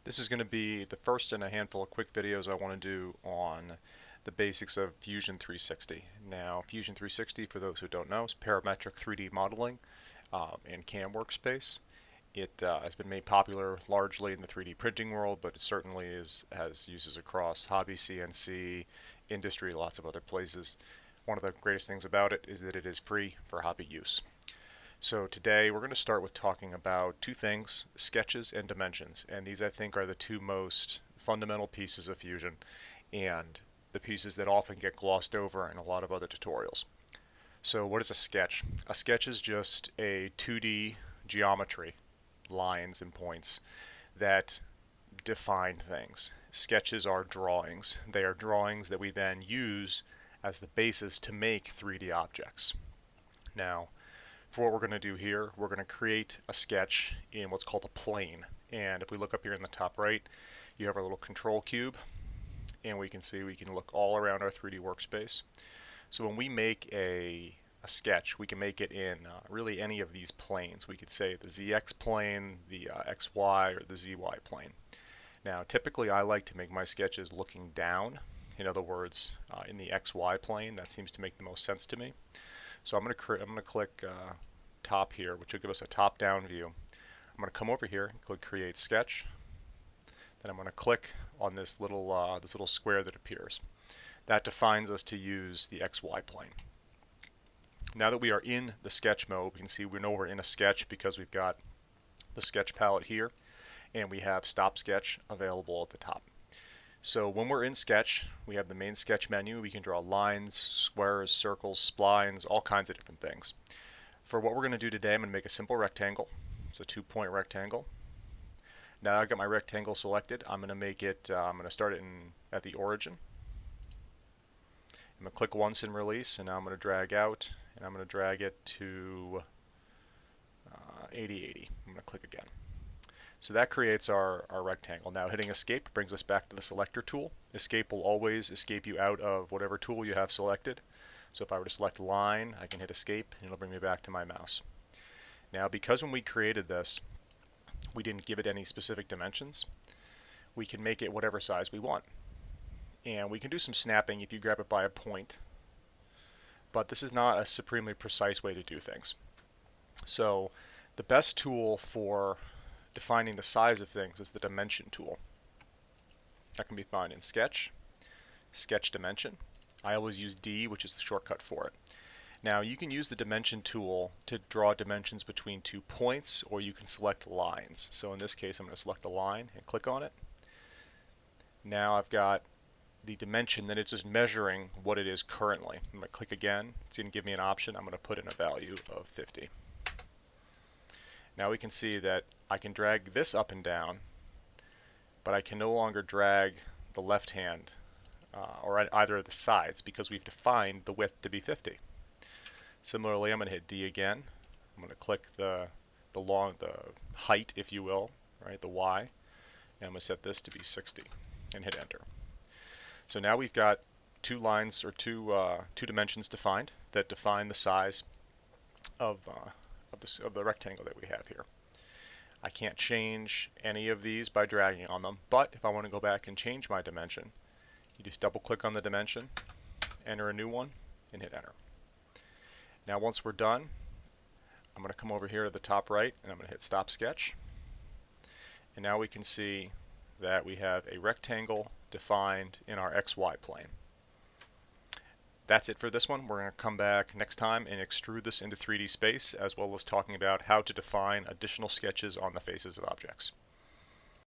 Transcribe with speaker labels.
Speaker 1: This is going to be the first in a handful of quick videos I want to do on the basics of Fusion 360. Now, Fusion 360, for those who don't know, is parametric 3D modeling in CAM workspace. It has been made popular largely in the 3D printing world, but it certainly has uses across hobby CNC, industry, lots of other places. One of the greatest things about it is that it is free for hobby use. So today we're going to start with talking about two things, sketches and dimensions. And these I think are the two most fundamental pieces of Fusion and the pieces that often get glossed over in a lot of other tutorials. So what is a sketch? A sketch is just a 2D geometry, lines and points, that define things. Sketches are drawings. They are drawings that we then use as the basis to make 3D objects. Now, for what we're going to do here, we're going to create a sketch in what's called a plane. And if we look up here in the top right, you have our little control cube, and we can see we can look all around our 3D workspace. So when we make a sketch, we can make it in really any of these planes. We could say the ZX plane, the XY, or the ZY plane. Now, typically I like to make my sketches looking down. In other words, in the XY plane. That seems to make the most sense to me. So I'm going to click top here, which will give us a top-down view. I'm going to come over here and click Create Sketch. Then I'm going to click on this little square that appears. That defines us to use the XY plane. Now that we are in the sketch mode, we can see we know we're in a sketch because we've got the sketch palette here, and we have Stop Sketch available at the top. So when we're in Sketch, we have the main Sketch menu. We can draw lines, squares, circles, splines, all kinds of different things. For what we're going to do today, I'm going to make a simple rectangle. It's a 2-point rectangle. Now I've got my rectangle selected. I'm going to make it, I'm going to start it at the origin. I'm going to click once and release, and now I'm going to drag out, and I'm going to drag it to 8080. I'm going to click again. So that creates our rectangle. Now hitting escape brings us back to the selector tool. Escape will always escape you out of whatever tool you have selected. So if I were to select line, I can hit escape and it'll bring me back to my mouse. Now because when we created this, we didn't give it any specific dimensions, we can make it whatever size we want. And we can do some snapping if you grab it by a point. But this is not a supremely precise way to do things. So the best tool for defining the size of things is the dimension tool. That can be found in Sketch, Sketch Dimension. I always use D, which is the shortcut for it. Now you can use the dimension tool to draw dimensions between 2 points, or you can select lines. So in this case I'm going to select a line and click on it. Now I've got the dimension that it's just measuring what it is currently. I'm going to click again. It's going to give me an option. I'm going to put in a value of 50. Now we can see that I can drag this up and down, but I can no longer drag the left hand or either of the sides because we've defined the width to be 50. Similarly, I'm going to hit D again. I'm going to click the height, if you will, right, the Y, and I'm going to set this to be 60 and hit enter. So now we've got two lines or two dimensions defined that define the size of the rectangle that we have here. I can't change any of these by dragging on them, but if I want to go back and change my dimension, you just double click on the dimension, enter a new one, and hit enter. Now once we're done, I'm going to come over here to the top right and I'm going to hit Stop Sketch. And now we can see that we have a rectangle defined in our XY plane. That's it for this one. We're going to come back next time and extrude this into 3D space, as well as talking about how to define additional sketches on the faces of objects.